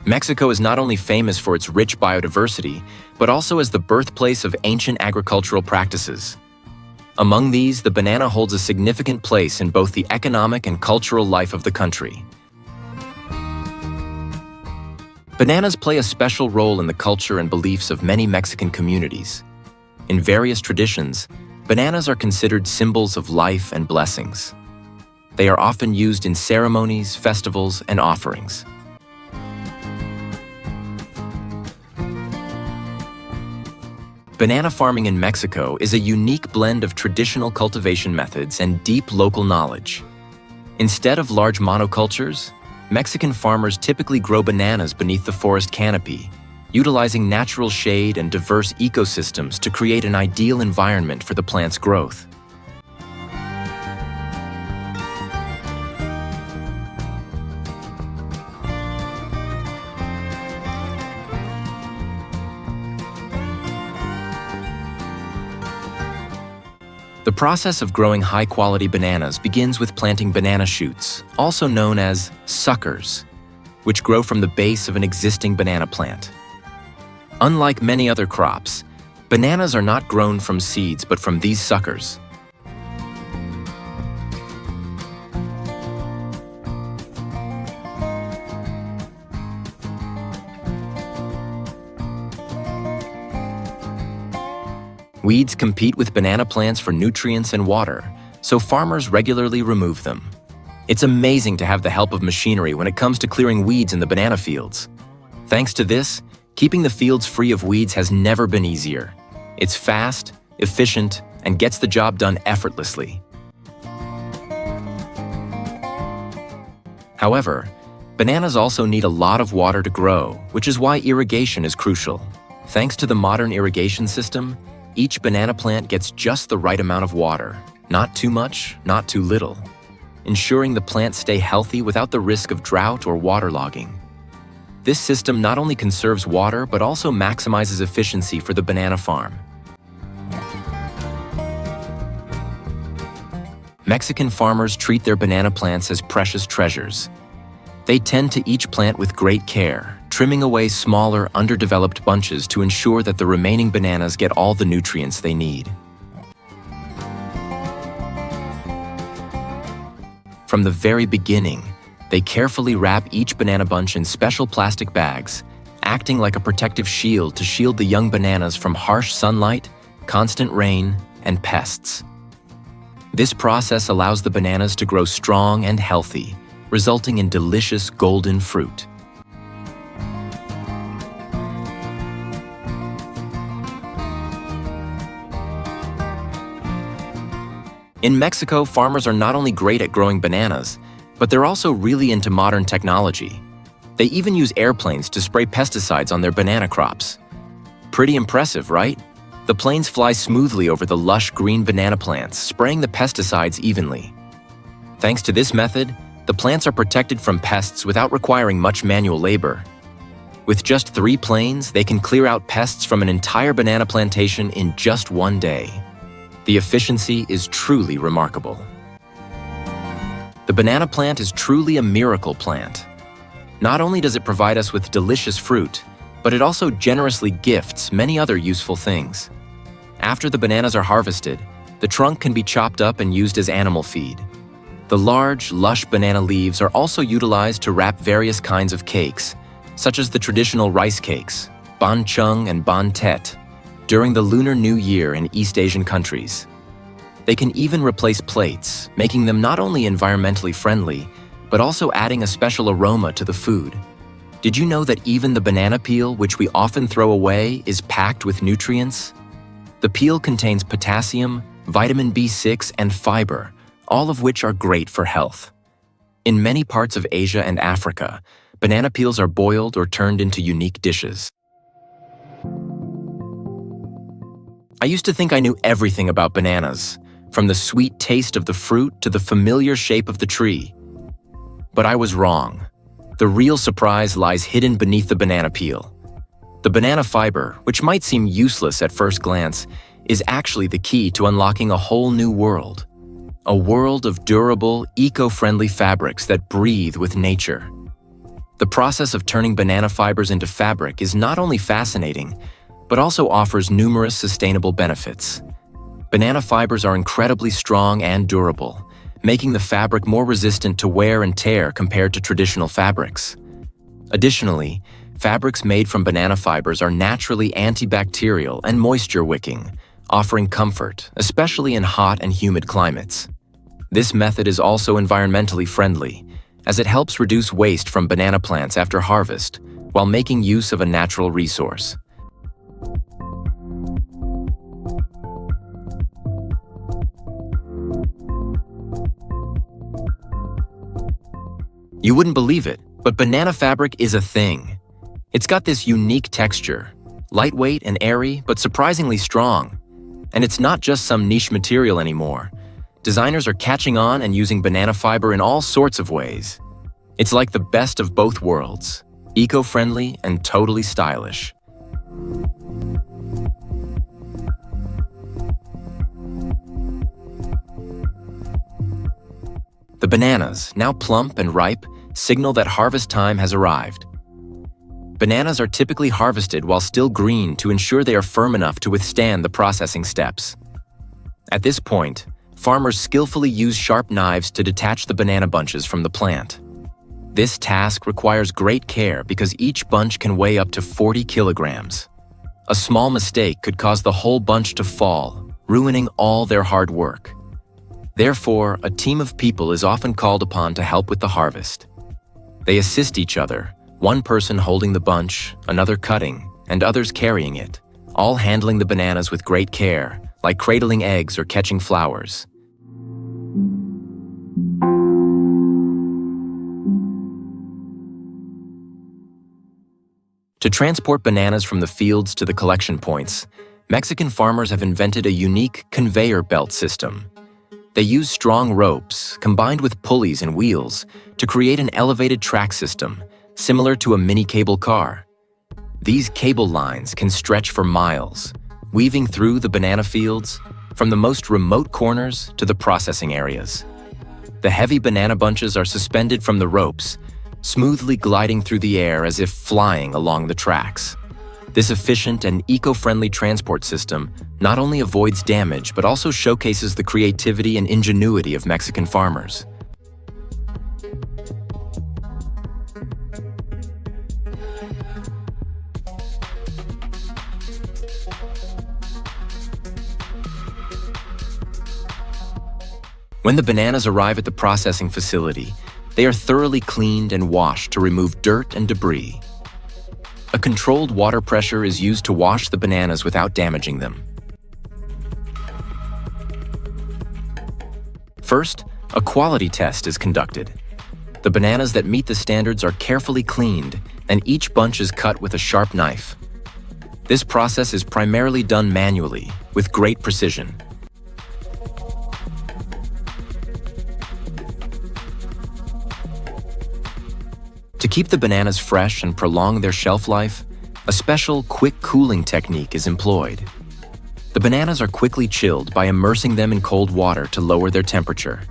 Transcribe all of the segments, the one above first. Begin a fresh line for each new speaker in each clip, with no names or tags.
Mexico is not only famous for its rich biodiversity, but also as the birthplace of ancient agricultural practices. Among these, the banana holds a significant place in both the economic and cultural life of the country. Bananas play a special role in the culture and beliefs of many Mexican communities. In various traditions, bananas are considered symbols of life and blessings. They are often used in ceremonies, festivals, and offerings. Banana farming in Mexico is a unique blend of traditional cultivation methods and deep local knowledge. Instead of large monocultures, Mexican farmers typically grow bananas beneath the forest canopy, utilizing natural shade and diverse ecosystems to create an ideal environment for the plant's growth. The process of growing high-quality bananas begins with planting banana shoots, also known as suckers, which grow from the base of an existing banana plant. Unlike many other crops, bananas are not grown from seeds but from these suckers. Weeds compete with banana plants for nutrients and water, so farmers regularly remove them. It's amazing to have the help of machinery when it comes to clearing weeds in the banana fields. Thanks to this, keeping the fields free of weeds has never been easier. It's fast, efficient, and gets the job done effortlessly. However, bananas also need a lot of water to grow, which is why irrigation is crucial. Thanks to the modern irrigation system, each banana plant gets just the right amount of water, not too much, not too little, ensuring the plants stay healthy without the risk of drought or waterlogging. This system not only conserves water, but also maximizes efficiency for the banana farm. Mexican farmers treat their banana plants as precious treasures. They tend to each plant with great care, trimming away smaller, underdeveloped bunches to ensure that the remaining bananas get all the nutrients they need. From the very beginning, they carefully wrap each banana bunch in special plastic bags, acting like a protective shield to shield the young bananas from harsh sunlight, constant rain, and pests. This process allows the bananas to grow strong and healthy, resulting in delicious golden fruit. In Mexico, farmers are not only great at growing bananas, but they're also really into modern technology. They even use airplanes to spray pesticides on their banana crops. Pretty impressive, right? The planes fly smoothly over the lush green banana plants, spraying the pesticides evenly. Thanks to this method, the plants are protected from pests without requiring much manual labor. With just 3 planes, they can clear out pests from an entire banana plantation in just one day. The efficiency is truly remarkable. The banana plant is truly a miracle plant. Not only does it provide us with delicious fruit, but it also generously gifts many other useful things. After the bananas are harvested, the trunk can be chopped up and used as animal feed. The large, lush banana leaves are also utilized to wrap various kinds of cakes, such as the traditional rice cakes, bánh chưng and bánh tét, during the Lunar New Year in East Asian countries. They can even replace plates, making them not only environmentally friendly, but also adding a special aroma to the food. Did you know that even the banana peel, which we often throw away, is packed with nutrients? The peel contains potassium, vitamin B6, and fiber, all of which are great for health. In many parts of Asia and Africa, banana peels are boiled or turned into unique dishes. I used to think I knew everything about bananas, from the sweet taste of the fruit to the familiar shape of the tree. But I was wrong. The real surprise lies hidden beneath the banana peel. The banana fiber, which might seem useless at first glance, is actually the key to unlocking a whole new world. A world of durable, eco-friendly fabrics that breathe with nature. The process of turning banana fibers into fabric is not only fascinating, but also offers numerous sustainable benefits. Banana fibers are incredibly strong and durable, making the fabric more resistant to wear and tear compared to traditional fabrics. Additionally, fabrics made from banana fibers are naturally antibacterial and moisture-wicking, offering comfort, especially in hot and humid climates. This method is also environmentally friendly, as it helps reduce waste from banana plants after harvest, while making use of a natural resource. You wouldn't believe it, but banana fabric is a thing. It's got this unique texture, lightweight and airy, but surprisingly strong. And it's not just some niche material anymore. Designers are catching on and using banana fiber in all sorts of ways. It's like the best of both worlds, eco-friendly and totally stylish. The bananas, now plump and ripe, signal that harvest time has arrived. Bananas are typically harvested while still green to ensure they are firm enough to withstand the processing steps. At this point, farmers skillfully use sharp knives to detach the banana bunches from the plant. This task requires great care because each bunch can weigh up to 40 kilograms. A small mistake could cause the whole bunch to fall, ruining all their hard work. Therefore, a team of people is often called upon to help with the harvest. They assist each other, one person holding the bunch, another cutting, and others carrying it, all handling the bananas with great care, like cradling eggs or catching flowers. To transport bananas from the fields to the collection points, Mexican farmers have invented a unique conveyor belt system. They use strong ropes, combined with pulleys and wheels, to create an elevated track system, similar to a mini cable car. These cable lines can stretch for miles, weaving through the banana fields, from the most remote corners to the processing areas. The heavy banana bunches are suspended from the ropes, smoothly gliding through the air as if flying along the tracks. This efficient and eco-friendly transport system not only avoids damage but also showcases the creativity and ingenuity of Mexican farmers. When the bananas arrive at the processing facility, they are thoroughly cleaned and washed to remove dirt and debris. A controlled water pressure is used to wash the bananas without damaging them. First, a quality test is conducted. The bananas that meet the standards are carefully cleaned, and each bunch is cut with a sharp knife. This process is primarily done manually, with great precision. To keep the bananas fresh and prolong their shelf life, a special quick cooling technique is employed. The bananas are quickly chilled by immersing them in cold water to lower their temperature.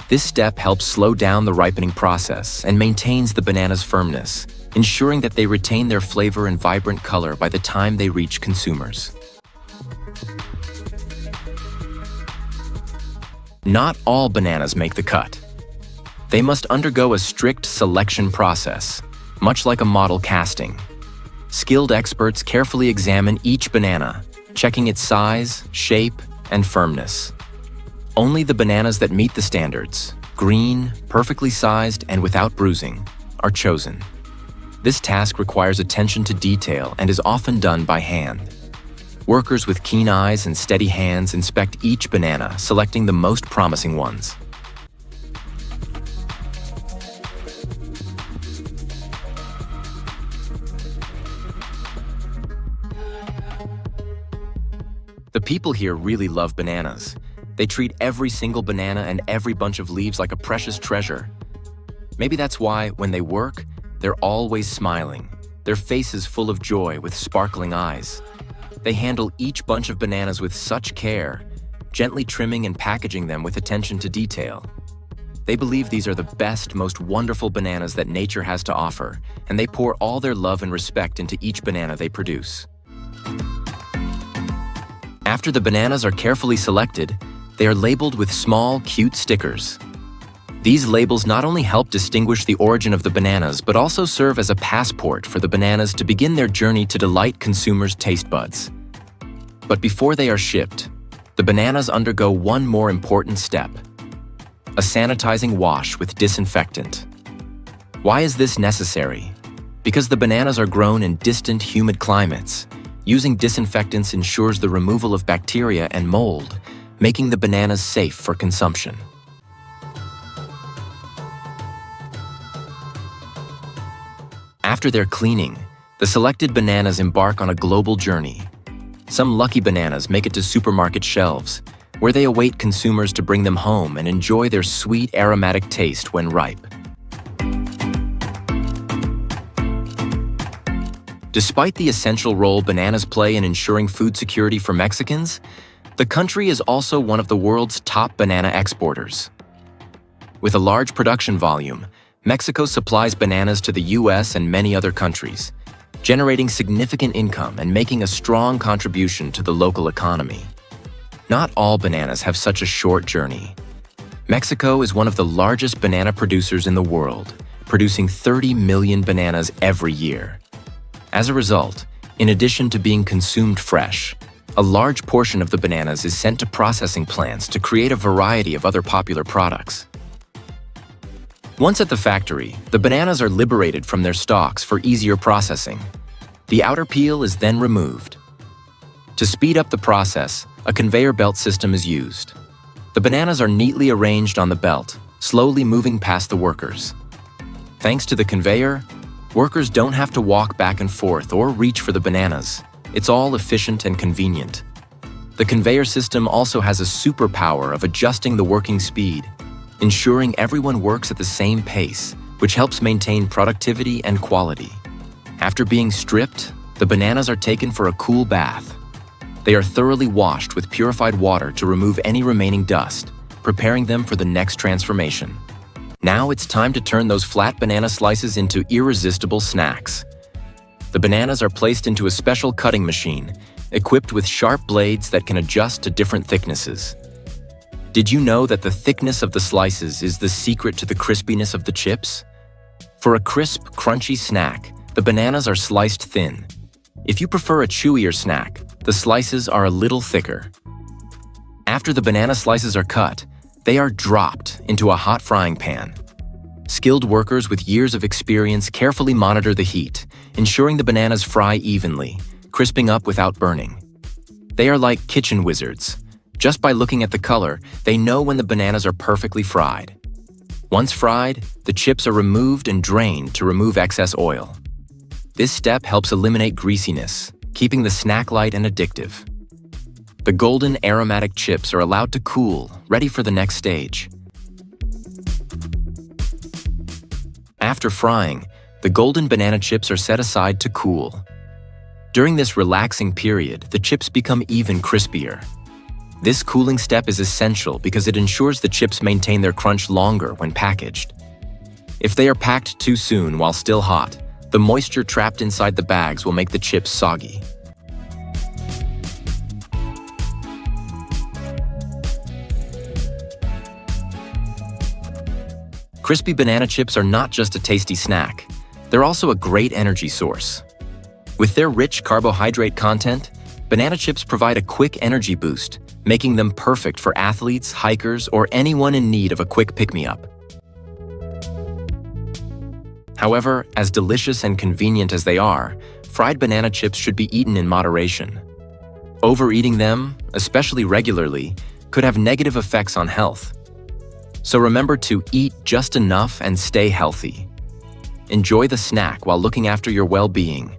This step helps slow down the ripening process and maintains the banana's firmness, ensuring that they retain their flavor and vibrant color by the time they reach consumers. Not all bananas make the cut. They must undergo a strict selection process, much like a model casting. Skilled experts carefully examine each banana, checking its size, shape, and firmness. Only the bananas that meet the standards, green, perfectly sized, and without bruising, are chosen. This task requires attention to detail and is often done by hand. Workers with keen eyes and steady hands inspect each banana, selecting the most promising ones. The people here really love bananas. They treat every single banana and every bunch of leaves like a precious treasure. Maybe that's why, when they work, they're always smiling, their faces full of joy with sparkling eyes. They handle each bunch of bananas with such care, gently trimming and packaging them with attention to detail. They believe these are the best, most wonderful bananas that nature has to offer, and they pour all their love and respect into each banana they produce. After the bananas are carefully selected, they are labeled with small, cute stickers. These labels not only help distinguish the origin of the bananas, but also serve as a passport for the bananas to begin their journey to delight consumers' taste buds. But before they are shipped, the bananas undergo one more important step: a sanitizing wash with disinfectant. Why is this necessary? Because the bananas are grown in distant, humid climates. Using disinfectants ensures the removal of bacteria and mold, making the bananas safe for consumption. After their cleaning, the selected bananas embark on a global journey. Some lucky bananas make it to supermarket shelves, where they await consumers to bring them home and enjoy their sweet, aromatic taste when ripe. Despite the essential role bananas play in ensuring food security for Mexicans, the country is also one of the world's top banana exporters. With a large production volume, Mexico supplies bananas to the US and many other countries, generating significant income and making a strong contribution to the local economy. Not all bananas have such a short journey. Mexico is one of the largest banana producers in the world, producing 30 million bananas every year. As a result, in addition to being consumed fresh, a large portion of the bananas is sent to processing plants to create a variety of other popular products. Once at the factory, the bananas are liberated from their stalks for easier processing. The outer peel is then removed. To speed up the process, a conveyor belt system is used. The bananas are neatly arranged on the belt, slowly moving past the workers. Thanks to the conveyor, workers don't have to walk back and forth or reach for the bananas. It's all efficient and convenient. The conveyor system also has a superpower of adjusting the working speed, ensuring everyone works at the same pace, which helps maintain productivity and quality. After being stripped, the bananas are taken for a cool bath. They are thoroughly washed with purified water to remove any remaining dust, preparing them for the next transformation. Now it's time to turn those flat banana slices into irresistible snacks. The bananas are placed into a special cutting machine, equipped with sharp blades that can adjust to different thicknesses. Did you know that the thickness of the slices is the secret to the crispiness of the chips? For a crisp, crunchy snack, the bananas are sliced thin. If you prefer a chewier snack, the slices are a little thicker. After the banana slices are cut, they are dropped into a hot frying pan. Skilled workers with years of experience carefully monitor the heat, ensuring the bananas fry evenly, crisping up without burning. They are like kitchen wizards. Just by looking at the color, they know when the bananas are perfectly fried. Once fried, the chips are removed and drained to remove excess oil. This step helps eliminate greasiness, keeping the snack light and addictive. The golden, aromatic chips are allowed to cool, ready for the next stage. After frying, the golden banana chips are set aside to cool. During this relaxing period, the chips become even crispier. This cooling step is essential because it ensures the chips maintain their crunch longer when packaged. If they are packed too soon while still hot, the moisture trapped inside the bags will make the chips soggy. Crispy banana chips are not just a tasty snack, they're also a great energy source. With their rich carbohydrate content, banana chips provide a quick energy boost, making them perfect for athletes, hikers, or anyone in need of a quick pick-me-up. However, as delicious and convenient as they are, fried banana chips should be eaten in moderation. Overeating them, especially regularly, could have negative effects on health. So remember to eat just enough and stay healthy. Enjoy the snack while looking after your well-being,